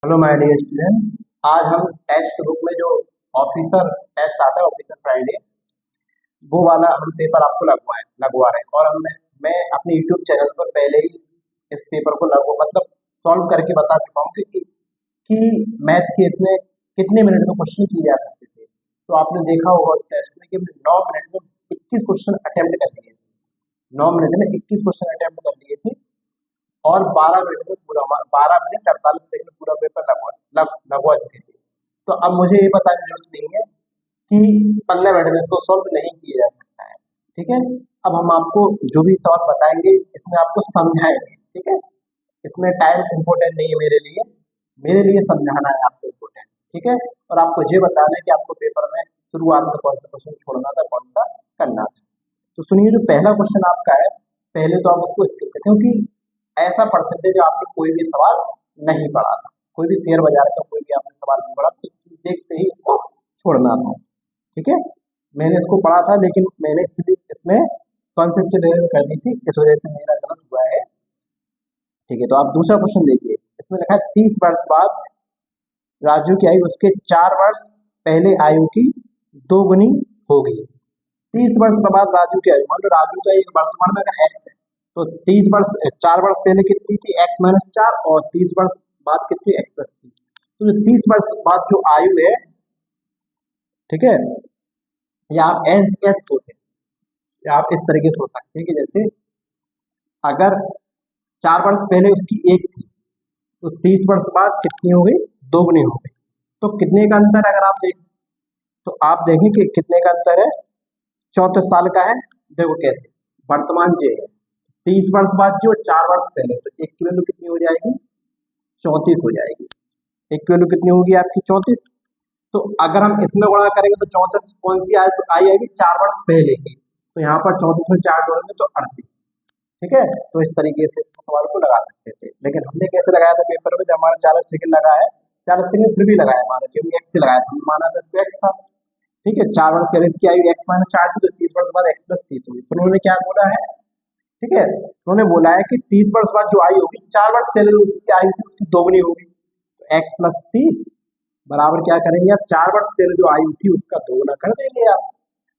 Hello my dear student. आज हम text book में जो ऑफिसर टेस्ट आता है, ऑफिसर फ्राइडे, वो वाला हम पेपर आपको लगवा रहे हैं। और मैं अपने यूट्यूब चैनल पर पहले ही इस पेपर को मतलब सॉल्व करके बता चुका हूँ कि मैथ के इसमें कितने मिनट में क्वेश्चन किए जा सकते थे। तो आपने देखा होगा उस टेस्ट में कि हमने 9 मिनट में 21 क्वेश्चन अटेम्प्ट कर लिए थे। 9 मिनट में 21 क्वेश्चन अटेम्प्ट कर लिए थे और 12 मिनट में पूरा 12 मिनट 48 सेकंड पूरा पेपर लगवा चुके थे। तो अब मुझे ये बताने की जरूरत नहीं है कि 15 मिनट में इसको सॉल्व नहीं किया जा सकता है। ठीक है, अब हम आपको जो भी सवाल बताएंगे इसमें आपको समझाएंगे। ठीक है, इसमें टाइम इम्पोर्टेंट नहीं है मेरे लिए समझाना है आपको इम्पोर्टेंट। ठीक है, और आपको ये बताना है कि आपको पेपर में शुरुआत में कौन सा क्वेश्चन छोड़ना था, कौन सा करना था। तो सुनिए, जो पहला क्वेश्चन आपका है, पहले तो आप उसको स्किप करें क्योंकि ऐसा परसेंटेज आपने कोई भी सवाल नहीं पढ़ा था, कोई भी शेयर बाजार का कोई भी आपने सवाल नहीं पढ़ा, तो देखते ही इसको छोड़ना था। ठीक है, मैंने इसको पढ़ा था लेकिन मैंने इसमें कॉन्सेप्ट लेवल कर दी थी, इस वजह से मेरा गलत हुआ है। ठीक है, तो आप दूसरा क्वेश्चन देखिए। इसमें लिखा है 30 वर्ष बाद राजू की आयु उसके 4 वर्ष पहले आयु की दोगुनी होगी। 30 वर्ष के बाद राजू की आयु, मान लो राजू का एक वर्तमान में अगर एक्स है, तो 30 वर्ष 4 वर्ष पहले कितनी थी, x-4, और 30 वर्ष बाद कितनी, x+30। तो जो 30 वर्ष बाद जो आयु है, ठीक है, या आप एस एस सोचें, या आप इस तरीके से सोच सकते हैं कि जैसे अगर 4 वर्ष पहले उसकी एक थी, तो 30 वर्ष बाद कितनी हो गई, दोगुनी हो गई। तो कितने का अंतर है, अगर आप देखें तो आप देखें कि कितने का अंतर है, 34 साल का है। देखो कैसे, वर्तमान जे है 30 वर्ष बाद जो 4 वर्ष पहले, तो एक की वैल्यू कितनी हो जाएगी, 34 हो जाएगी। एक की वैल्यू कितनी होगी आपकी, 34। तो अगर हम इसमें गुणा करेंगे तो 34 कौन सी आएगी, 4 वर्ष पहले की। तो यहाँ पर 34 में 4 जोड़ेंगे तो 38। ठीक है, तो इस तरीके से सवाल को लगा सकते थे, लेकिन हमने कैसे लगाया था पेपर में, जब हमारा 40 सेकंड लगा है, 40 सेकंड फिर भी लगाया हमारा, क्योंकि एक्स से लगाया था, माना था इसको एक्स था। ठीक है, 4 वर्ष पहले इसकी आयु x-4 थी, तो 30 वर्ष बाद x+30 होगी। तो उन्होंने क्या बोला है, ठीक है, उन्होंने बोला है कि 30 वर्ष बाद जो आयु होगी, 4 वर्ष पहले उसकी आयु थी उसकी दोगुनी होगी। तो x+30 बराबर क्या करेंगे आप, 4 वर्ष पहले जो आयु थी उसका दोगुना कर देंगे आप।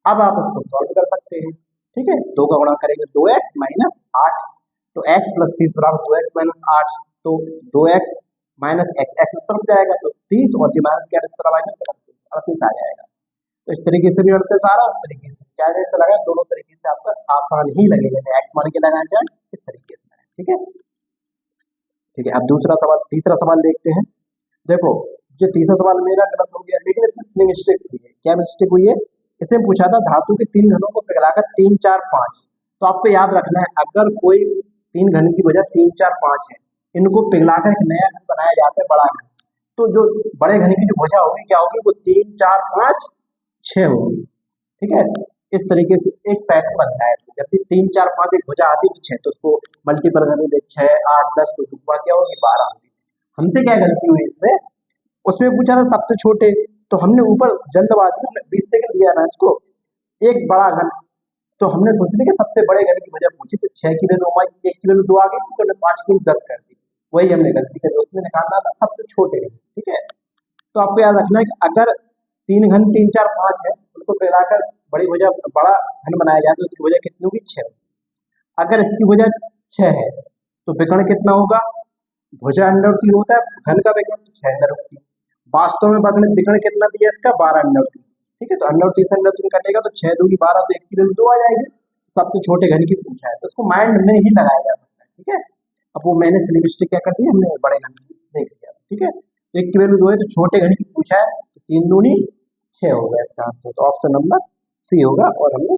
अब आप इसको सॉल्व कर सकते हैं। ठीक है, 2 का गुणा करेंगे 2x-8, तो x+30 बराबर 2x-8, तो 2x-x इस तरफ जाएगा तो 30, और जो माइनस क्या इस तरफ आएगा, 38 आ जाएगा। तो इस तरीके से भी अड़ते सारा, उस तरीके से क्या जैसे लगा, दोनों तरीके से आपका आसान ही लगेगा, चाहे एक्स मान के लगाया जाए, इस तरीके से। ठीक है, ठीक है, अब तीसरा सवाल देखते हैं। देखो, जो तीसरा सवाल मेरा गलत हो गया, लेकिन इसमें मिस्टेक हुई है। क्या मिस्टेक हुई है, इसमें पूछा था धातु के 3 घनों को पिघलाकर 3, 4, 5। तो आपको याद रखना है, अगर कोई 3 घन की वजह 3, 4, 5 है, इनको पिघलाकर एक नया घन बनाया जाता है, बड़ा घन। तो जो बड़े घन की जो भुजा होगी क्या होगी, वो 3, 4, 5, 6 होगी। ठीक है, इस तरीके से एक पैटर्न बनता है। जब भी 3, 4, 5 एक भुजा आती है तो 6, तो उसको मल्टीपल करने 6, 8, 10, तो दुगुना क्या होगी, 12 होगी। हमसे क्या गलती हुई इसमें, उसमें पूछा था सबसे छोटे, तो हमने ऊपर जल्दबाजी में 20 सेकंड दिया ना इसको, एक बड़ा घन, तो हमने सोचा कि सबसे बड़े घन की वजह पूछी, तो 6 की वैल्यू हमारी, 1 की वैल्यू 2 आ गई, तो हमने 5 की 10 कर दी। वही हमने गलती करी, उसमें निकालना था सबसे छोटे घन। ठीक है, तो आपको याद रखना है कि अगर 3 घन 3, 4, 5 है, उनको मिलाकर बड़ी वजह बड़ा घन बनाया जाए तो उसकी वजह कितनी होगी, 6। अगर इसकी वजह 6 है तो विकर्ण कितना होगा, भुजा √3 होता है, घन का विकर्ण 6 √3। वास्तव में विकर्ण कितना दिया इसका, 12 √3। ठीक है, तो √3 से √3 कटेगा तो 6 दूनी 12, तो 1 की वैल्यू 2 आ जाएगी। सबसे छोटे घन की पूछा है तो उसको माइंड में ही लगाया जा सकता है। ठीक है, अब वो मैंने सिली मिस्टेक क्या कर दी, हमने बड़े घन की देख लिया। ठीक है, 1 की वैल्यू 2 है, तो छोटे घन की पूछा है, तो 3 दूनी 6 होगा इसका आंसर। तो ऑप्शन नंबर सी होगा, और हमने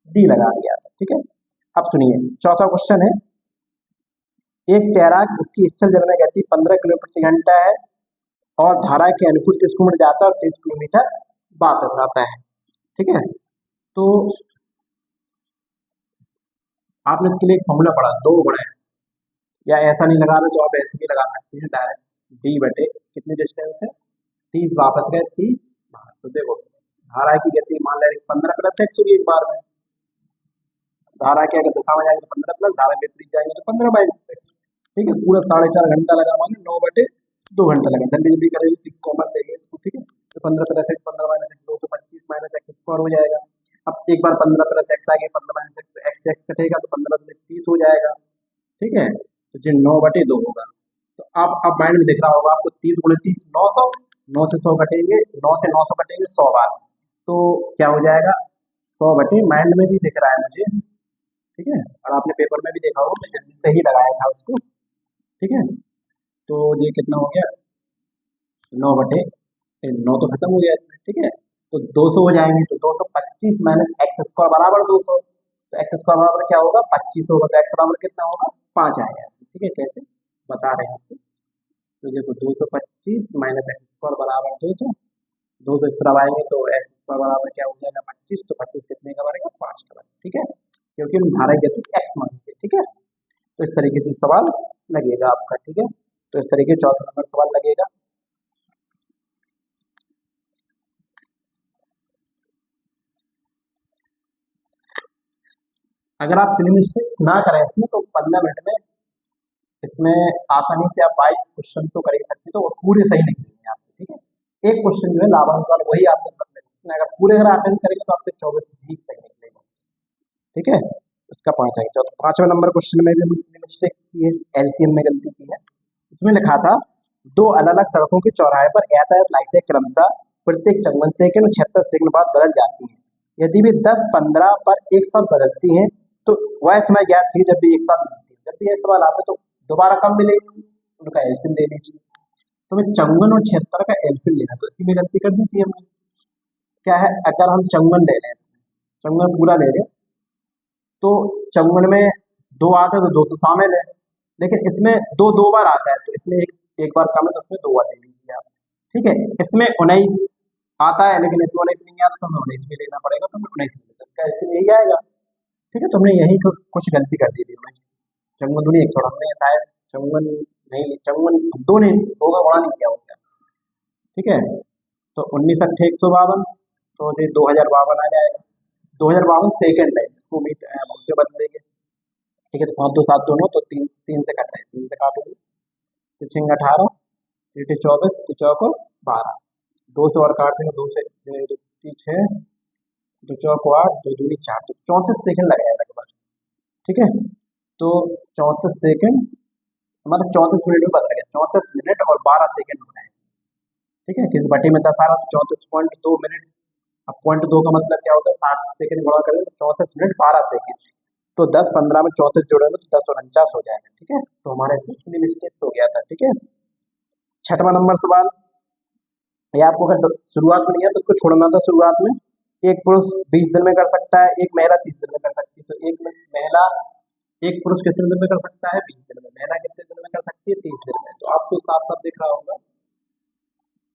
डी लगा दिया था। ठीक है, अब सुनिए, चौथा क्वेश्चन है। एक तैराक इसकी स्थल जल में गति 15 किलोमीटर प्रति घंटा है और धारा के अनुकूल 30 किलोमीटर जाता है और 30 किलोमीटर वापस आता है। ठीक है, तो आपने इसके लिए एक फॉर्मूला पढ़ा, 2 गुणा है, या ऐसा नहीं लगा रहे तो आप ऐसे भी लगा सकते हैं डायरेक्ट, डी बटे कितनी डिस्टेंस है, 30 वापस गए, 30 बाहर। तो देखो, धारा की गति मान लें 15 + x होगी एक बार में, धारा के अगर दिशा में जाएंगे तो 15 प्लस, धारा विपरीत जाएंगे तो 15/x। ठीक है, पूरा 4.5 घंटा लगा, माने 9/12 2 घंटा लगा, जल्दी जल्दी करेंगे तो कॉमन लेंगे इसको, ठीक है। तो 15 + x 15 - x 2 तो 25 - x² हो जाएगा। अब एक बार 15 + x आ गया, 15 - x x कटेगा तो 15 × 30 हो जाएगा, ठीक है। तो ये 9/2 होगा। तो अब माइंड में दिख रहा होगा आपको, 30 × 30 900, 9 से 100 कटेंगे, 9 से 900 कटेंगे 100 बार, तो क्या हो जाएगा 100 माइंड में भी दिख रहा है मुझे, ठीक है। और आपने पेपर में भी देखा होगा, मैं जल्दी से ही लगाया था उसको, ठीक है। तो ये कितना हो गया 9/9 तो खत्म हो गया इसमें, ठीक है। तो 200 हो जाएंगे, तो 225 - x² बराबर 200, तो x² बराबर क्या होगा 25 होगा, तो x बराबर कितना होगा 5 आएगा, ठीक है। कैसे बता रहे हैं आपको, तो देखो 225 - x² बराबर 200, 200 इस तरफ आएंगे तो x² बराबर क्या हो जाएगा 25, तो 25 कितने का बनेगा 5 का बनेगा, ठीक है। क्योंकि हम धारा गति x मानते हैं, ठीक है। तो इस तरीके से सवाल लगेगा आपका, ठीक है। तो इस तरीके 14 नंबर सवाल लगेगा। अगर आप फिल्म मिस्टेक्स ना करें इसमें, तो 15 मिनट में इसमें आसानी से आप 22 क्वेश्चन तो कर ही सकते, तो वो पूरे सही नहीं देंगे आपको, ठीक है। एक क्वेश्चन जो है लाभांश वाला वही आपको मतलब क्वेश्चन, अगर पूरे अगर अटेंड करेंगे तो आपके 24 20 सही निकलेगा, ठीक है। उसका 5 आएगा। तो 5वें नंबर क्वेश्चन में भी हमने मिस्टेक्स की है, एलसीएम में गलती की है। उसमें लिखा था 2 अलग अलग सड़कों के चौराहे पर यातायात लाइटें क्रमशः प्रत्येक 54 सेकंड और 76 सेकंड बाद बदल जाती हैं। यदि वे 10 15 पर एक साथ बदलती हैं तो वह समय ज्ञात कीजिए जब भी एक साथ मिलती है। जब भी ये सवाल आता है तो दोबारा कब मिलेगी, उनका एलसीएम ले लीजिए। तो हमें 54 और 76 का एलसीएम लेना, तो इसकी में गलती कर दी थी हमने। क्या है, अगर हम 54 ले लें, इसमें 54 पूरा ले लें, तो 54 में 2 आता है तो 2 तो शामिल है, लेकिन इसमें 2 2 बार आता है, तो इसमें एक एक बार कम है, तो उसमें 2 बार ले लीजिए आप, ठीक है। इसमें 19 आता है, लेकिन इसमें 19 नहीं आता, तो हमें 19 भी लेना पड़ेगा, तो हमें 19 मिलेगा, इसका एलसीएम यही आएगा, ठीक है। तो हमने यही कुछ गलती कर दी थी हमने, 54 दूनी 116, हमने शायद 54 नहीं, 54 दो नहीं, 2 का गुणा नहीं किया होता, ठीक है। तो 19 अट्ठे 152, तो ये 2052 आ जाएगा। 2052 सेकंड है, इसको उससे बदलेंगे, ठीक है। तो 5 2 7 दोनों, तो 3 3 से कट रहे हैं, 3 से काटोगे तो 6 18, 3 24, तो चौको 12, 2 से और काट देंगे, 2 से 6, 2 चौको 8, 2 दूनी 4, तो 34 सेकंड लगाया लगभग, ठीक है। तो 34 सेकंड मतलब 34 मिनट में बदल गया, 34 मिनट और 12 सेकंड हो रहे हैं, ठीक है। किस बटे में 10 आ रहा, तो 34.2 मिनट। अब 0.2 का मतलब क्या होता है, 60 सेकंड गुणा करेंगे तो 34 मिनट 12 सेकंड, तो 10 15 में 34 जोड़ेंगे तो 10 और 49 हो जाएगा, ठीक है। तो हमारा इसमें मिस्टेक हो गया था, ठीक है। 6वां नंबर सवाल, ये आपको अगर शुरुआत में नहीं है तो उसको छोड़ना था शुरुआत में। एक पुरुष 20 दिन में कर सकता है, एक महिला 30 दिन में कर सकती है, तो महिला एक पुरुष कितने दिन में कर सकता है 20 दिन में, महिला कितने दिन में कर सकती है 30 दिन में। तो आपको साफ साफ दिख रहा होगा,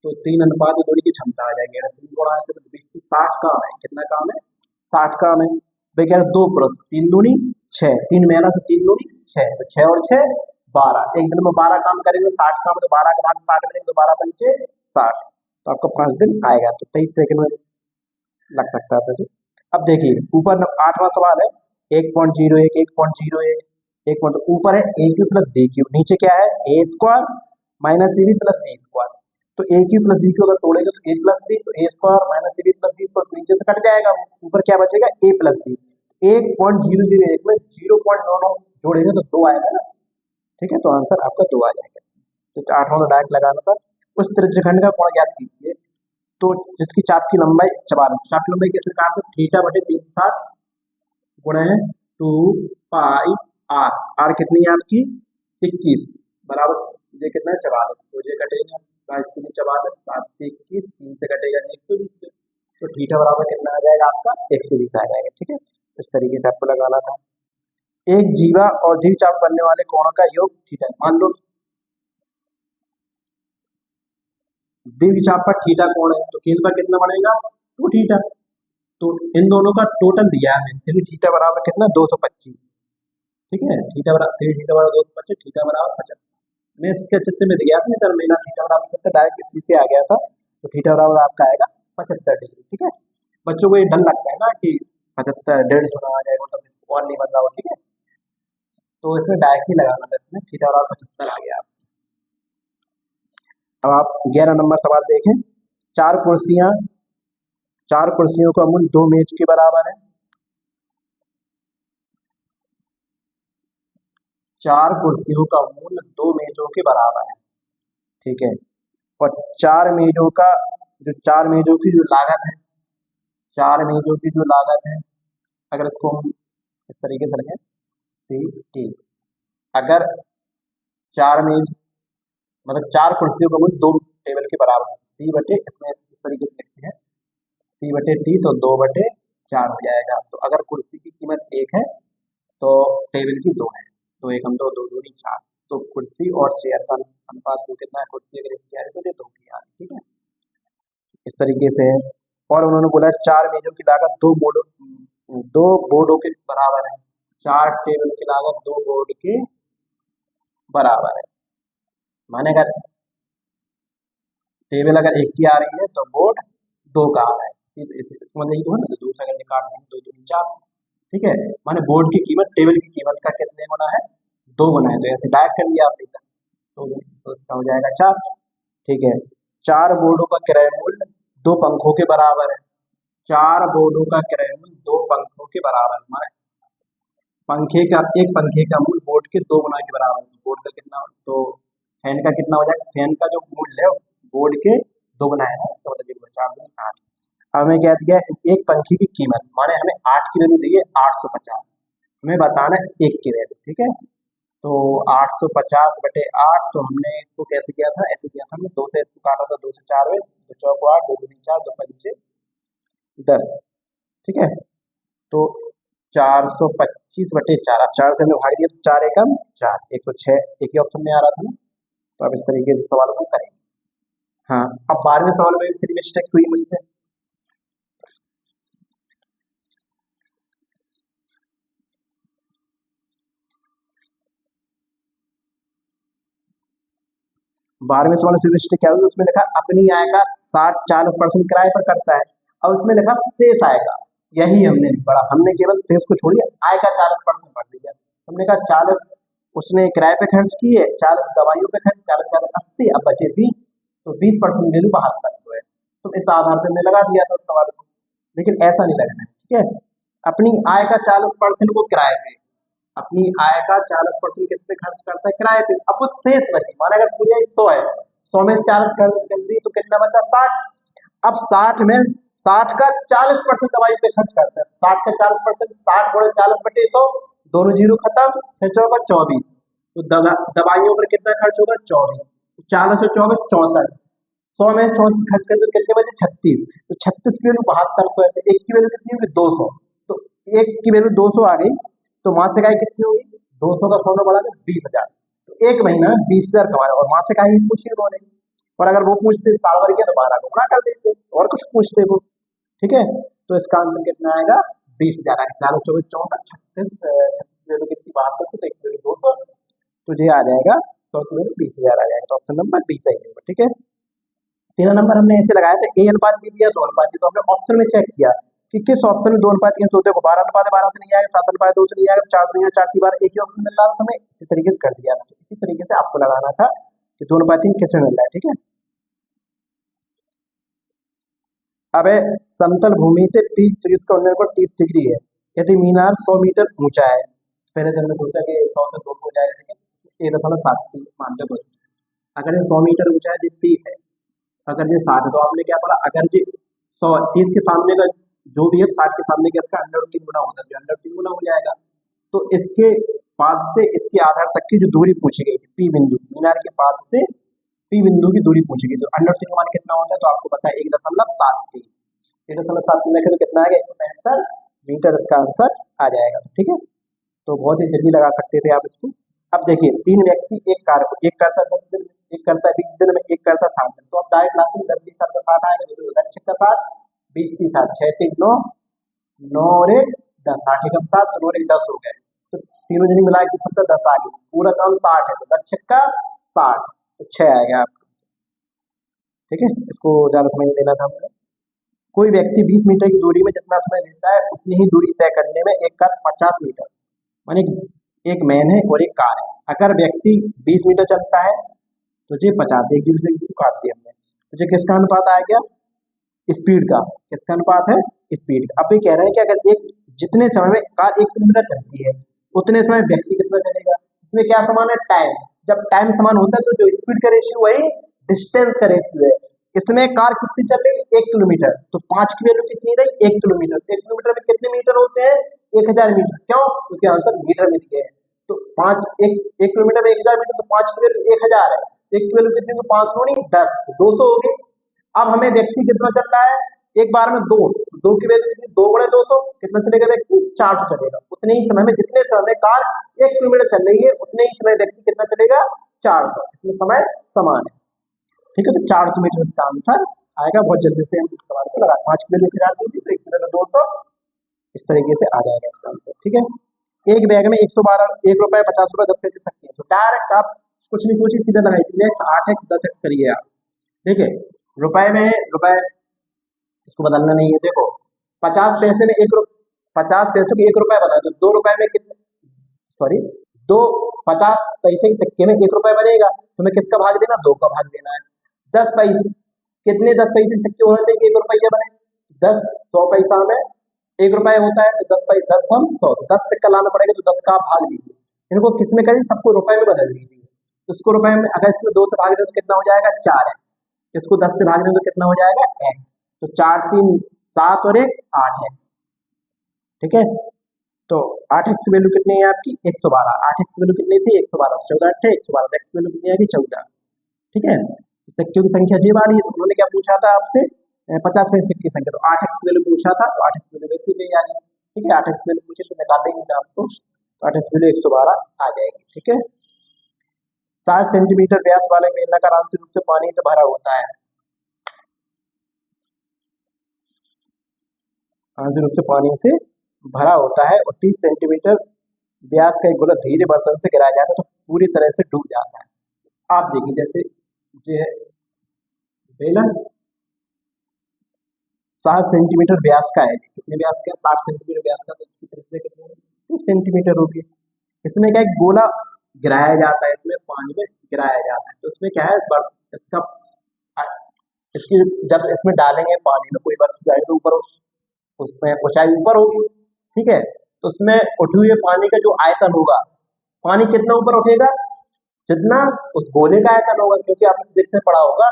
तो 3 अनुपात 2 की क्षमता आ जाएगी, अगर 3 गुणा से 20 की 60 काम है, कितना काम है 60 काम है। भाई कह रहे 2 पुरुष 3 दूनी 6, 3 महिला तो 3 दूनी 6, तो 6 और 6 12, एक दिन में 12 काम करेंगे, 60 काम है, तो 12 का भाग 60 करेंगे तो 12 पंचे 60, तो आपको 5 दिन आएगा, तो 23 सेकंड में लग सकता है। तो अब देखिए ऊपर 8वां सवाल है 1.01 1.01 1 पॉइंट, ऊपर है A cube plus B cube, नीचे क्या है A square minus C B plus B square. तो A cube plus B cube अगर तोड़ेंगे तो ए प्लस बी, तो A square minus C B plus B square नीचे से कट जाएगा, ऊपर क्या बचेगा ए प्लस बी। 1.001 में 0.99 जोड़ेंगे तो 2 आएगा ना, ठीक है। तो आंसर आपका 2 आ जाएगा। तो 8वां तो डायरेक्ट लगाना था। उस त्रिज्यखंड का कोण ज्ञात कीजिए, तो जिसकी चाप की लंबाई 44, चाप की लंबाई कैसे निकालते हैं, थीटा बटे 360 गुणे 2 पाई आर, आर कितनी है आपकी 21 बराबर, ये कितना है 44, तो ये कटेगा 44, 7 से 21, 3 से कटेगा 120 से, तो थीटा बराबर कितना आ जाएगा आपका 120 आ जाएगा, ठीक है। इस तरीके से आपको लगाना था। एक जीवा और द्विचाप चाप बनने वाले कोणों का योग थीटा, मान लो द्विचाप पर थीटा कोण है, तो केंद्र पर कितना बनेगा 2 थीटा, तो इन दोनों का टोटल दिया है, थ्री थीटा बराबर कितना 225, ठीक है। थीटा बराबर 3 थीटा बराबर 225, थीटा बराबर 75। मैं इसके चित्र में गया था, सर मेरा थीटा बराबर 75 डायरेक्ट इसी से आ गया था, तो थीटा बराबर आपका आएगा 75 डिग्री, ठीक है। बच्चों को ये डर लगता है ना कि 75 150 आ जाएगा, तो और नहीं बदला हो, ठीक है। तो इसमें डायरेक्ट ही लगाना था, इसमें थीटा बराबर 75 आ गया। अब आप 11 नंबर सवाल देखें। चार कुर्सियां चार कुर्सियों का मूल्य 2 मेज के बराबर है। चार कुर्सियों का मूल्य 2 मेजों के बराबर है, ठीक है। और चार मेजों की जो लागत है, चार मेजों की जो लागत है, अगर इसको हम इस तरीके से रखें, सी टी, अगर चार मेज मतलब चार कुर्सियों का मूल्य 2 टेबल के बराबर है, सी बटे, इसमें इस तरीके से लिखते हैं सी बटे टी, तो 2/4 हो जाएगा। तो अगर कुर्सी की कीमत 1 है तो टेबल की 2 है, तो 1 हम 2, 2 दूनी 4, तो कुर्सी और चेयर का अनुपात जो कितना है, कुर्सी अगर 1 की आ रही है तो ये 2 की आ रही है, ठीक है, इस तरीके से है। और उन्होंने बोला चार मेजों की लागत दो बोर्डों के बराबर है, चार टेबल की लागत 2 बोर्ड के बराबर है। माने अगर टेबल अगर 1 की आ रही है तो बोर्ड 2 का आ रहा है, मतलब ये तो है ना, दूसरा अगर निकाल रहे हैं 2 दूनी 4, ठीक है। माने बोर्ड की कीमत टेबल की कीमत का कितने गुना है, 2 गुना है, तो ऐसे डायरेक्ट कर लिया आपने, तो इसका हो जाएगा 4, ठीक है। चार बोर्डों का किराया मूल्य 2 पंखों के बराबर है, चार बोर्डों का किराया मूल्य 2 पंखों के बराबर है। माने एक पंखे का मूल्य बोर्ड के 2 गुना के बराबर है, तो बोर्ड का कितना, तो फैन का कितना हो जाएगा, फैन का जो मूल्य है बोर्ड के 2 गुना है ना, इसका मतलब ये हुआ 4 दूनी 8। हमें क्या दिया है, एक पंखे की कीमत, माने हमें 8 की वैल्यू दी है 850, हमें बताना है 1 की वैल्यू, ठीक है। तो 850/8, तो हमने इसको कैसे किया था, ऐसे किया था हमने, 2 से इसको काटा था, 2 से 4 में, 2 चौको 8, 2 दूनी 4, 2 पंचे 10, ठीक है। तो 425/4, अब 4 से हमने भाग दिया तो 4 एकम 4, 106, एक ही ऑप्शन में आ रहा था ना, तो अब इस तरीके से सवाल को करेंगे। हाँ, अब 12वें सवाल में सिर्फ मिस्टेक हुई मुझसे। 12वें सवाल में मिस्टेक क्या हुई, उसमें लिखा अपनी आय का 60-40% किराए पर करता है, और उसमें लिखा शेष आय का, यही हमने पढ़ा, हमने केवल शेष को छोड़िए, आय का 40% पढ़ लिया। हमने कहा 40 उसने किराए पे खर्च किए, 40 दवाइयों पे खर्च, 40 40 80, अब बचे 20, तो 20% वैल्यू 72 है, तो इस आधार पे हमने लगा दिया था उस सवाल को, लेकिन ऐसा नहीं लगना है, ठीक है। अपनी आय का 40% वो किराए पे, अपनी आय का 40% किस पे खर्च करता है, किराए पे। अब वो शेष बची, माना अगर पूरे 100 है, 100 में 40 कर दी तो कितना बचा, 60। अब 60 का 40% दवाई पे खर्च करता है, 60 का 40%, 60 × 40/100, दोनों जीरो खत्म, 6×4 = 24, तो दवाइयों पर कितना खर्च होगा, 24, 40 और 24 64, 100 में 34 खर्च करते तो कितने बचे, 36, तो 36 की वैल्यू 7200 है, एक की वैल्यू कितनी होगी, 200, तो एक की वैल्यू 200 आ गई, तो मासिक आय कितनी होगी, 200 का 100 में बढ़ा के 20,000, तो एक महीना में 20,000 कमाए, और मासिक आय ही पूछी उन्होंने, और अगर वो पूछते साल भर के तो 12 को गुणा कर देते, और कुछ पूछते वो, ठीक है। तो इसका आंसर कितना आएगा, 20,000 आएगा, 4 24 64 36, 36 वैल्यू कितनी, 72, तो एक वैल्यू 200, तो ये आ जाएगा, तो वैल्यू 20,000 आ जाएगा, तो ऑप्शन नंबर 20 सही होगा, ठीक है। 13 नंबर हमने ऐसे लगाया था, ए अनुपात बी दिया 2 अनुपात, तो हमने ऑप्शन में चेक किया कि किस ऑप्शन में 2 अनुपात दिए, तो देखो 12 अनुपात 12 से नहीं आएगा, 7 अनुपात 2 से नहीं आएगा, 4 2 4 की बार एक ही ऑप्शन मिल रहा था, हमें इसी तरीके से कर दिया था, इसी तरीके से आपको लगाना था कि 2 अनुपात 3 किसमें मिल रहा है, ठीक है। अब है समतल भूमि से पीच सीरीज का उन्नयन कोण 30 डिग्री है, यदि मीनार 100 मीटर ऊंचा है, पहले तो हमने सोचा कि 100 से 200 हो जाएगा, ठीक है, 1.73 मानते हैं, अगर ये 100 मीटर ऊंचा है, ये 30 है, अगर ये 60 है, तो आपने क्या पढ़ा, अगर ये 130 के सामने का जो भी है, 60 के सामने का इसका √3 गुना होता है, जो √3 गुना हो जाएगा, तो इसके पाद से इसके आधार तक की जो दूरी पूछी गई थी, पी बिंदु, मीनार के पाद से पी बिंदु की दूरी पूछी गई, तो √3 का मान कितना होता है, तो आपको पता है 1.73, 1.73 तो कितना आएगा, 173 मीटर, इसका आंसर आ जाएगा, ठीक है। तो बहुत ही जल्दी लगा सकते थे आप इसको। अब देखिए, 3 व्यक्ति एक कार को, एक करता है 10 दिन में, एक करता है 20 दिन में, एक करता है 60 दिन, तो अब डायरेक्ट लास्ट में 10 20 60 60 आएगा, तो 10 6 60, 20 30 60, 6 3 9, 9 और 1 10, 60 एकम 7, तो 9 और 1 10 हो गए, तो तीनों जने मिला के 10 आ गई, पूरा काम 60 है, तो 10 6 60, तो 6 आएगा आपको, ठीक है। इसको ज्यादा समय नहीं देना था हमने। कोई व्यक्ति 20 मीटर की दूरी में जितना समय लेता है, उतनी ही दूरी तय करने में एक कार 50 मीटर, माने एक मैन है और एक कार है, अगर व्यक्ति 20 मीटर चलता है तो ये 50 एक जीरो से जीरो काट दिया हमने। तो ये किसका अनुपात आ गया? स्पीड का। किसका अनुपात है? स्पीड का। अब ये कह रहे हैं कि अगर एक जितने समय में कार 1 किलोमीटर चलती है उतने समय व्यक्ति कितना चलेगा। इसमें क्या समान है? टाइम। जब टाइम समान होता है तो जो स्पीड का रेशियो वही डिस्टेंस का रेशियो है। इसमें कार कितनी चल रही है? 1 किलोमीटर। तो 5 की वैल्यू कितनी रही? 1 किलोमीटर। 1 किलोमीटर में कितने मीटर होते हैं? 1000 मीटर। क्यों? क्योंकि आंसर मीटर में दिए है। तो 1 किलोमीटर में 1000 मीटर, तो 5 की वैल्यू 1000 है। 1 की वैल्यू कितनी? तो 5 दूनी 10, 200 हो गई। अब हमें व्यक्ति कितना चल रहा है? एक बार में दो की वैल्यू कितनी? 2 गुणे 200 कितना चलेगा व्यक्ति? 400 चलेगा। उतने ही समय में, जितने समय में कार 1 किलोमीटर चल रही है उतने ही समय व्यक्ति कितना चलेगा? 400। इसमें समय समान है। ठीक है, तो 400 मीटर इसका आंसर आएगा। बहुत जल्दी से हम इस सवाल को लगा 5 की वैल्यू 1000 दी थी तो 1 किलोमीटर 200 इस तरीके से आ जाएगा इसका आंसर। ठीक है, एक बैग में 112 ₹1 50 10 पैसे सकते हैं। तो डायरेक्ट आप कुछ नहीं सोचिए, सीधा लगाइए 3x 8x 10x करिए आप। देखिए रुपए में रुपए, इसको बदलना नहीं है। देखो 50 पैसे में 50 पैसे को 1 रुपए बना दो, 2 रुपए में कितने, सॉरी, दो 50 पैसे के सिक्के में 1 रुपए बनेगा। तुम्हें किसका भाग देना? 2 का भाग देना है। 10 पैसे, कितने 10 पैसे सिक्के होने चाहिए 1 रुपया बने? 10, 100 पैसा में 1 रुपया होता है तो 10 पैसे 10 हम 100, 10 सिक्का लाना पड़ेगा तो 10 का आप भाग दीजिए। इनको किस में करें? सबको रुपए में बदल दीजिए। तो इसको रुपए में, अगर इसमें 2 से भाग दें तो कितना हो जाएगा? 4x। इसको 10 से भाग दें तो कितना हो जाएगा? x। तो 4 3 7 और 1 8x। ठीक है, तो 8x वैल्यू कितनी है आपकी? 112। 8x वैल्यू कितनी थी? 112। 14 8 112। x वैल्यू कितनी आएगी? 14। ठीक है, सिक्कों की संख्या जी वाली है। तो उन्होंने क्या पूछा था आपसे? 50 में सिक्के की संख्या। तो 8x वैल्यू पूछा था, तो 8x वैल्यू वैसी भी आ गई। ठीक है, 8x वैल्यू पूछे तो निकाल देंगे आपको, तो 8x वैल्यू 112 आ जाएगी। ठीक है, 60 सेंटीमीटर व्यास वाले बेलनाकार आंशिक रूप से पानी से भरा होता है। आंशिक रूप से पानी से भरा होता है और 30 सेंटीमीटर व्यास का एक गोला धीरे बर्तन से गिराया जाता है तो पूरी तरह से डूब जाता है। आप देखिए, जैसे ये बेलन 60 सेंटीमीटर व्यास का है। कितने व्यास का? 60 सेंटीमीटर व्यास का। तो इसकी त्रिज्या कितनी होगी? 30 सेंटीमीटर होगी। इसमें क्या, एक गोला गिराया जाता है, इसमें पानी में गिराया जाता है। तो इसमें क्या है, इसका इसकी जब इसमें डालेंगे पानी में, कोई बर्फ जाएगी तो ऊपर उसमें ऊंचाई ऊपर होगी। ठीक है, तो उसमें उठे हुए पानी का जो आयतन होगा, पानी कितना ऊपर उठेगा? जितना उस गोले का आयतन होगा। क्योंकि आपने देखने पड़ा होगा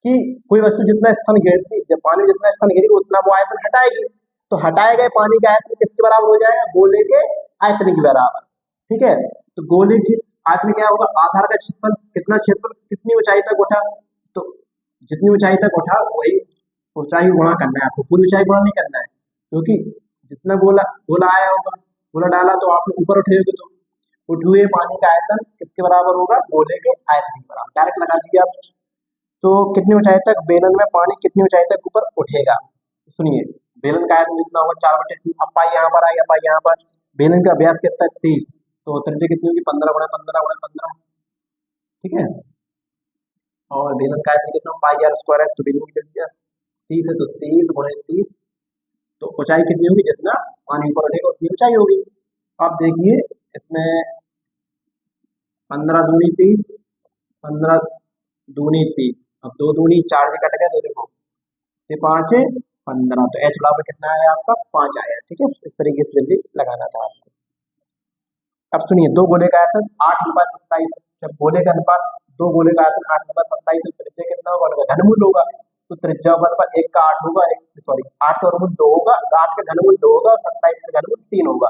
कि कोई वस्तु जितना स्थान घेरती, जब पानी जितना स्थान घेरेगी उतना वो आयतन हटाएगी। तो हटाए गए पानी का आयतन किसके बराबर हो जाएगा? गोले के आयतन के बराबर। ठीक है, तो गोले के आयतन क्या होगा? आधार का क्षेत्रफल, कितना क्षेत्रफल कितनी ऊंचाई तक उठा, तो जितनी ऊंचाई तक उठा वही ऊंचाई गुणा करना है आपको, पूरी ऊंचाई गुणा नहीं करना है। क्योंकि जितना गोला गोला आया होगा, गोला डाला तो आपने ऊपर उठेगा, तो उठे हुए पानी का आयतन किसके बराबर होगा? गोले के आयतन के बराबर। डायरेक्ट लगा दीजिए आप। तो कितनी ऊंचाई तक बेलन में पानी कितनी ऊंचाई तक ऊपर उठेगा? सुनिए, बेलन का आयतन जितना होगा 4/3। अब पाई यहाँ पर आई, अब पाई यहाँ पर। बेलन का व्यास कितना है? 30। तो त्रिज्या कितनी होगी? 15 × 15 × 15। ठीक है, और बेलन का आयतन कितना? पाई r स्क्वायर है। तो बेलन की त्रिज्या 30 है, तो 30 × 30। तो ऊंचाई कितनी होगी? जितना पानी ऊपर उठेगा उतनी ऊंचाई होगी। अब देखिए इसमें 15 दूनी 30, 15 दूनी 30। अब 2 दूनी 4 से कट गया, तो देखो ये 5 है 15। तो h बराबर कितना आया आपका? 5 आया। ठीक है, इस तरीके से जल्दी लगाना था आपको। अब सुनिए, दो गोले का आयतन 8/27। जब गोले का अनुपात, दो गोले का आयतन 8/27, तो त्रिज्या कितना होगा? उनका घनमूल होगा। तो त्रिज्या पर 1 का 8 होगा, 8 का वर्गमूल 2 होगा, 8 का घनमूल 2 होगा, 27 का घनमूल 3 होगा।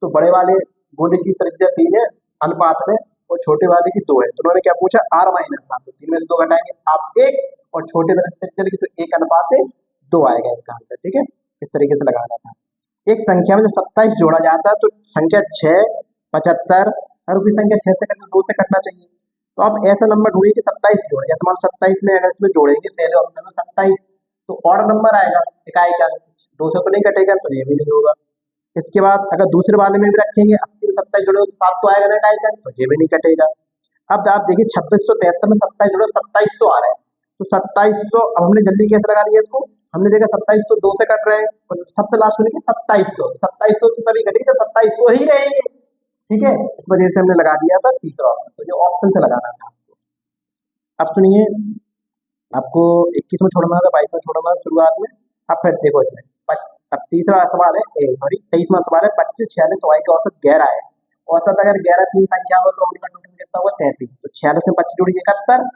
तो बड़े वाले गोले की त्रिज्या 3 है अनुपात में, और छोटे वाले की 2 है। तो उन्होंने क्या पूछा? r - 7। तो 3 में से 2 घटाएंगे आप 1, और छोटे वाले त्रिज्या लिखी तो 1 अनुपात 2 आएगा इसका आंसर। ठीक है, इस तरीके से लगाना था। एक संख्या में जब 27 जोड़ा जाता है तो संख्या 6, 75, हर कोई संख्या 6 से कटना, 2 से कटना चाहिए। तो आप ऐसा नंबर ढूंढिए कि 27 जोड़े। जैसे मान 27 में अगर इसमें जोड़ेंगे पहले ऑप्शन में 27, तो ऑड नंबर आएगा, इकाई का। 2 से तो नहीं कटेगा, तो ये भी नहीं होगा। इसके बाद अगर दूसरे वाले में भी रखेंगे 80 में 27 जोड़े तो 7 तो आएगा ना इकाई का, तो ये भी नहीं कटेगा। अब आप देखिए 2673 में 27 जोड़े 2700 आ रहा है। तो 2700, अब हमने जल्दी कैसे लगा दिया इसको? हमने देखा 2700 2 से कट रहे हैं, और सबसे लास्ट में लिखे 2700। 2700 से तभी कटेगी जब 2700 ही रहेंगे। ठीक है, इस वजह से हमने लगा दिया था तीसरा ऑप्शन। तो ये ऑप्शन से लगाना था आपको। अब सुनिए, आपको 21 में छोड़ना था, 22 में छोड़ना था शुरुआत में। अब फिर देखो इसमें अब तीसरा सवाल है, सॉरी 23वां सवाल है, 25, 46 y का औसत 11 है। औसत अगर 11 तीन संख्या हो तो उनका टोटल कितना हुआ 33। तो 46 में 25 जोड़िए 71,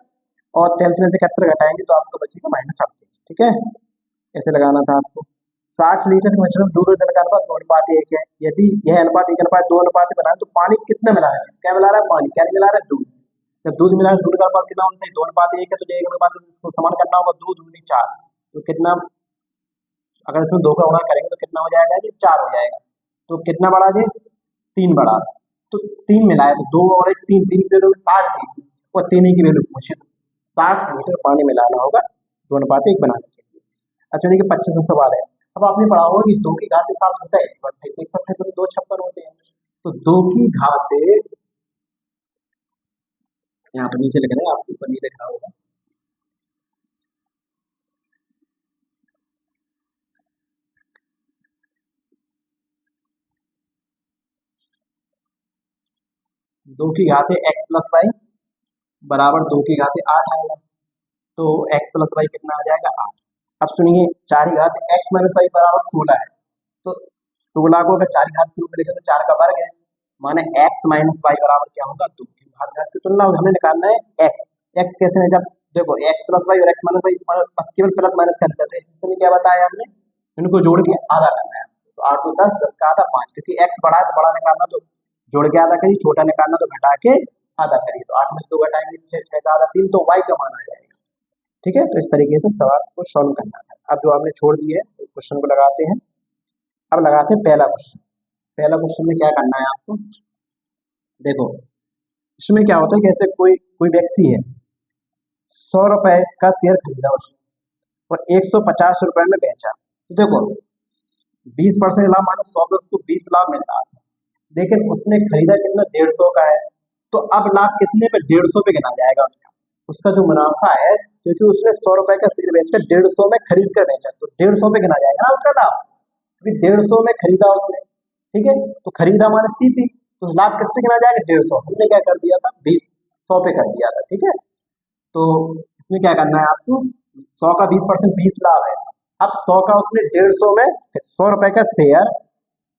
और 43 में से 71 घटाएंगे तो आपको बचेगा -38। ठीक है, ऐसे लगाना था आपको। 60 लीटर के मिश्रण में दूध और जल का अनुपात 2:1 है। यदि यह अनुपात 1:2 बनाए तो पानी कितना मिला है? क्या मिला रहा है? पानी। क्या नहीं मिला रहा है? दूध। जब दूध मिला है, दूध का अनुपात कितना होना चाहिए? 2:1 है, तो 1:2 इसको समान करना होगा, 2 दूनी 4। तो कितना, अगर इसमें 2 का गुणा करेंगे तो कितना हो जाएगा जी? 4 हो जाएगा। तो कितना बढ़ा जी? 3 बढ़ा। तो 3 मिला है, तो 2 और 1 3, 3 की वैल्यू 60 थी और 3 की वैल्यू पूछे, तो 60 लीटर पानी मिलाना होगा 2:1 बनाने के लिए। अच्छा देखिए 25वां सवाल है। अब आपने पढ़ा होगा कि 2 की घात के साथ होता है 128, 128 तो 2 56 होते हैं। तो 2 की घात, यहाँ पर नीचे लिख रहे हैं, आपको ऊपर नहीं लिखा होगा। दो की घात एक्स प्लस वाई बराबर 2 की घात 8 आएगा। तो एक्स प्लस वाई कितना आ जाएगा? 8। अब सुनिए, 4 की घात एक्स माइनस वाई बराबर 16 है। तो 16 को अगर 4 की घात के रूप में लिखे तो 4 का वर्ग है, माने एक्स माइनस वाई बराबर क्या होगा? 2 की घात की तुलना हमें निकालना है एक्स। एक्स कैसे है? जब देखो एक्स प्लस वाई और एक्स माइनस वाई बस केवल प्लस माइनस का अंतर है, इसमें क्या बताया हमने? इनको जोड़ के आधा करना है। तो 8 2 10, 10 का आधा 5, क्योंकि एक्स बड़ा है तो बड़ा निकालना, तो जोड़ के आधा करिए, छोटा निकालना तो घटा के आधा करिए। तो 8 में से 2 घटाएंगे 6, 6 का आधा 3, तो वाई का मान आ जाएगा। ठीक है, तो इस तरीके से सवाल को सॉल्व करना है। अब जो आपने छोड़ दिए है उस क्वेश्चन को लगाते हैं। अब लगाते हैं पहला क्वेश्चन। पहला क्वेश्चन में क्या करना है आपको? देखो इसमें क्या होता है कि ऐसे कोई कोई व्यक्ति है, 100 रुपए का शेयर खरीदा उसने और 150 रुपए में बेचा। तो देखो 20% लाभ माने 100 में उसको 20 लाभ मिल रहा है, लेकिन उसने खरीदा कितना? 150 का है। तो अब लाभ कितने पे? 150 पे गिना जाएगा उसका। उसका जो मुनाफा है, क्योंकि उसने 100 रुपए का शेयर बेचकर 150 में खरीद कर बेचा, तो 150 पे गिना जाएगा ना उसका लाभ। अभी 150 में खरीदा उसने, ठीक है, तो खरीदा माने सीपी, तो लाभ किस पे गिना जाएगा? 150। हमने क्या कर दिया था? 100 पे कर दिया था। ठीक है, तो इसमें क्या करना है आपको? 100 का 20% 20 लाभ है। अब 100 का उसने 150 में, 100 रुपए का शेयर,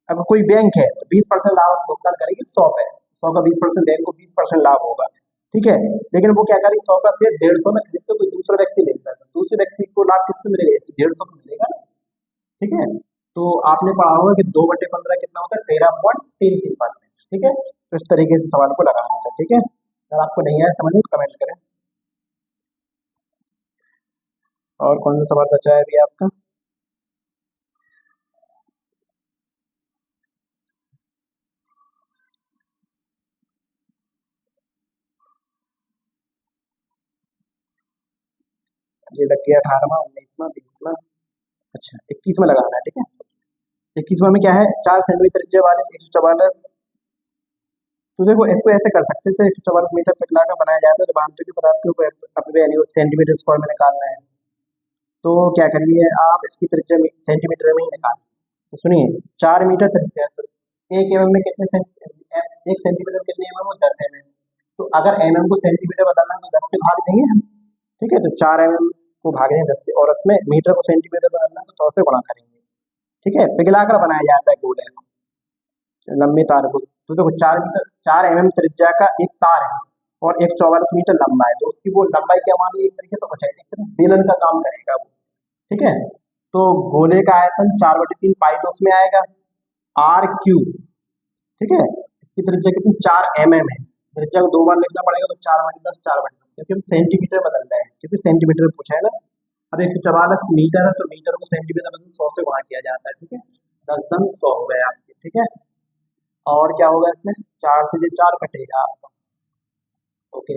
अगर कोई बैंक है तो 20% लाभ भुगतान करेगी 100 पे। 100 का 20% बैंक को 20% लाभ होगा। ठीक है, लेकिन वो क्या करेगी? 100 का शेयर 150 में खरीद तो कोई दूसरा व्यक्ति लेता है, तो दूसरे व्यक्ति को लाभ किससे मिलेगा? 150 में मिलेगा ना। ठीक है, तो आपने पढ़ा होगा कि 2/15 कितना होता है? 13.33%। ठीक है, तो इस तरीके से सवाल को लगाना था। ठीक है, अगर आपको नहीं आया समझ में तो कमेंट करें। और कौन सा सवाल बचा है अभी आपका? ये लग गया 18वां, 19वां, 20वां। अच्छा 21वां लगाना है। ठीक है, 21वां में क्या है? 4 सेंटीमीटर त्रिज्या वाले 144। तो देखो इसको ऐसे कर सकते थे, 144 मीटर पिघला कर बनाया जाता है, तो भांति के पदार्थ के ऊपर अपने सेंटीमीटर स्क्वायर में निकालना है। तो क्या करिए आप, इसकी त्रिज्या सेंटीमीटर में ही निकाल। तो सुनिए 4 मीटर त्रिज्या, तो 1 mm में कितने सेंटीमीटर? 1 सेंटीमीटर में कितने mm हो? 10 mm। तो अगर mm को सेंटीमीटर बताना है तो 10 से भाग देंगे हम। ठीक है, तो 4 mm को भाग देंगे 10 से, और उसमें मीटर को सेंटीमीटर बनाना है तो 100 से गुणा करेंगे। ठीक है, पिघलाकर बनाया जाता है गोले को, लंबे तार को। तो देखो 4 mm त्रिज्या का एक तार है और 144 मीटर लंबा है, तो उसकी वो लंबाई क्या मान ली? एक तरीके से कुछ है, एक तरह बेलन का काम करेगा वो। ठीक है, तो गोले का आयतन 4/3 पाई तो उसमें आएगा r3। ठीक है, इसकी त्रिज्या कितनी? 4 mm है। त्रिज्या को 2 बार लिखना पड़ेगा, तो 4/10, 4/10, क्योंकि हम सेंटीमीटर बदल रहे हैं, क्योंकि सेंटीमीटर पूछा है ना। अब 144 मीटर है तो मीटर को सेंटीमीटर बदल 100 से गुणा किया जाता है। ठीक है, 10 10 100 हो गए आपके। ठीक है, और क्या होगा इसमें? 4 से ये 4 कटेगा आपका। ओके,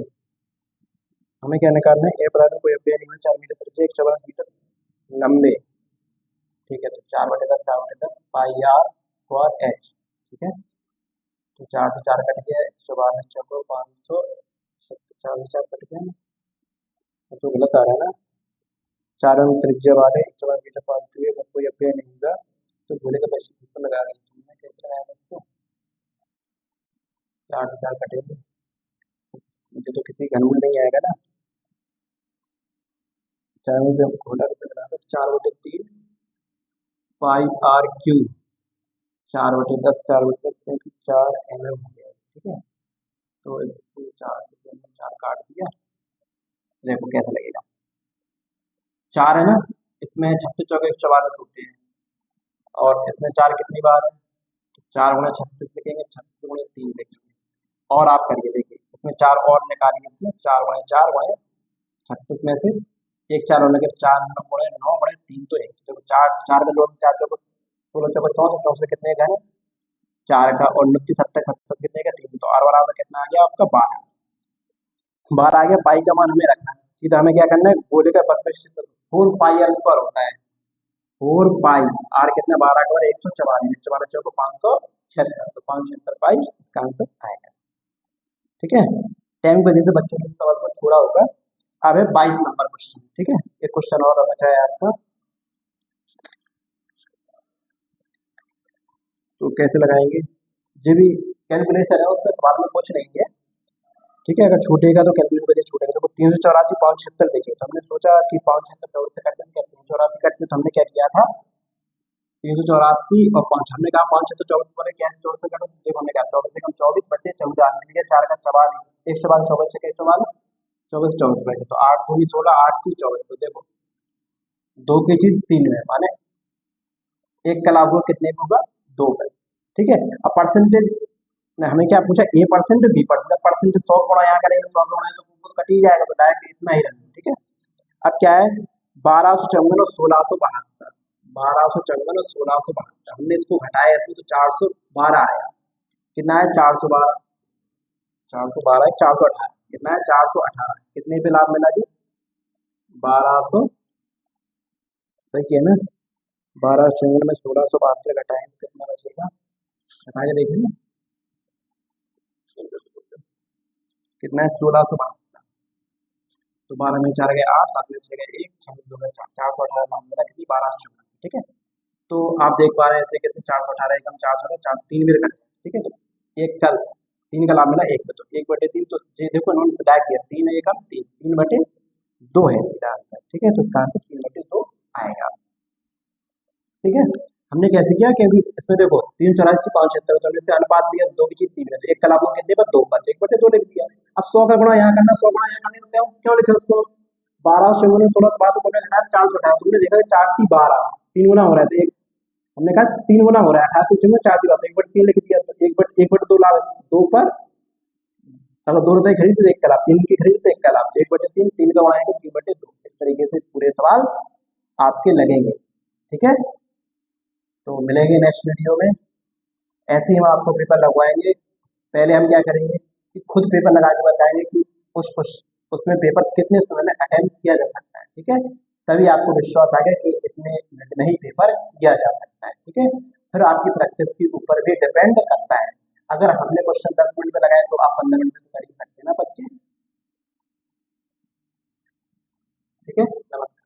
हमें क्या निकालना है? ए बराबर कोई अव्यय नहीं है, 4 मीटर त्रिज्या 144 मीटर लंबे। ठीक है, तो 4/10, 4/10 पाई आर स्क्वायर एच। ठीक है, तो 4 से 4 कट गया, 144 चौको 500, 4 से 4 कट गया ना, तो गलत आ रहा है ना। 4 में त्रिज्या वाले 144 मीटर फालतू है, अगर कोई अव्यय नहीं होगा तो गोले का परिक्षेत्र लगा रहे हैं। मैं कैसे लगाया इसको? 4 से 4 कटेंगे, मुझे तो किसी घनमूल नहीं आएगा ना। चाहे मुझे हम खोला तो बना दो 4/3 पाई आर क्यू, 4/10, 4/10 में 4 mm हो गया, ठीक है। तो इसको 4 काट दिया, देखो कैसा लगेगा। 4 है ना, इसमें 36 चौके 144 होते हैं, और इसमें 4 कितनी बार है, 4 × 36 लिखेंगे, 36 × 3 लिखेंगे। और आप करिए, देखिए इसमें 4 और निकालिए, इसमें 4 × 4 × 36 में से एक 4 और लगे, 4 × 9 × 3 तो 1, देखो 4 4 में 2 4 चौको 16 चौको 34, 34 कितने का है 4 का, और 29 27 27 कितने का 3, तो आर बराबर कितना आ गया आपका 12, 12 आ गया। पाई का मान हमें रखना है, सीधा हमें क्या करना है, गोले का परपेंडिकुलर 4 पाई आर स्क्वायर होता है, 4 पाई आर कितना 12 का 144, 144 चौको 576, तो 576 पाई इसका आंसर आएगा, ठीक है। टाइम की वजह से बच्चों ने इस सवाल को छोड़ा होगा। अब है 22 नंबर क्वेश्चन, ठीक है, एक क्वेश्चन और बचा है आपका, तो कैसे लगाएंगे, जो भी कैलकुलेशन है उसमें सवाल में कुछ नहीं है, ठीक है। अगर छूटेगा तो कैलकुलेट करके छूटेगा, तो 384 576 देखिए, तो हमने सोचा कि 576 से करते हैं, 384 करते, तो हमने क्या किया था 384 और 5, हमने कहा 5 6 24 बोले क्या 24 से कटो, देखो हमने कहा 24 से कम 24 बचे 14 मिल गया, 4 का 44, 144 24 से 144, 24 24 बचे, तो 8 दूनी 16, 8 की 24, तो देखो 2 की चीज 3 में, माने एक का लाभ हुआ कितने में होगा 2 में, ठीक है। अब परसेंटेज ने हमें क्या पूछा, ए परसेंट बी परसेंट, परसेंटेज 100 गुणा यहाँ करेंगे, 100 गुणा तो कट ही जाएगा, तो डायरेक्ट इतना ही रखना, ठीक है। अब क्या है 1254 और 1672, 1254 और 1672, हमने इसको घटाया इसमें तो 412 आया, कितना है 412, 412 418, कितना है 418, कितने पे लाभ मिला जी 1200, सही है ना, 1254 में 1672 घटाएं तो कितना बचेगा, घटा के देखिए ना, कितना है 1672, तो 12 में 4 गए 8, 7 में 6 गए 1, 6 में 2 गए 4, 418 नाम मिला कितनी 1254, ठीक है। तो आप देख पा रहे हैं कितने 418 एकम 4 3 में कट, ठीक है। तो एक कल 3 का लाभ मिला 1 में, तो 1/3, तो ये देखो इन्होंने मिला दिया 3 एकम 3, 3/2 है सीधा आंसर, ठीक है। तो इसका आंसर 3/2 आएगा, ठीक है। हमने कैसे किया कि अभी इसमें देखो 384 576, तो हमने से अनुपात दिया 2 की चीज 3 में, तो एक का लाभ कितने पर 2 पर, 1/2 लिख दिया। अब 100 का गुणा यहाँ करना, 100 गुणा यहाँ करने को क्यों लिखे उसको 1254 में 16 बाद तुमने घटाया 418, तुमने देखा 4 की 12 3 गुना हो रहा है, तो एक हमने कहा 3 गुना हो रहा है 88 में 4 की बात 1/3 लिख दिया, तो 1/2 लाभ 2 पर, चलो 2 रुपए खरीद तो 1 का लाभ, 3 की खरीद तो 1 का लाभ, 1/3, 3 का बढ़ाएंगे 3/2, इस तरीके से पूरे सवाल आपके लगेंगे, ठीक है। तो मिलेंगे नेक्स्ट वीडियो में, ऐसे ही हम आपको पेपर लगवाएंगे। पहले हम क्या करेंगे कि खुद पेपर लगा के बताएंगे कि उस उसमें पेपर कितने समय में अटेम्प्ट किया जा सकता है, ठीक है। तभी आपको विश्वास आ गया कि इतने मिनट में ही पेपर किया जा सकता है, ठीक है। फिर आपकी प्रैक्टिस के ऊपर भी डिपेंड करता है, अगर हमने क्वेश्चन 10 मिनट में लगाए तो आप 15 मिनट में तो कर ही सकते हैं ना 25, ठीक है। नमस्कार।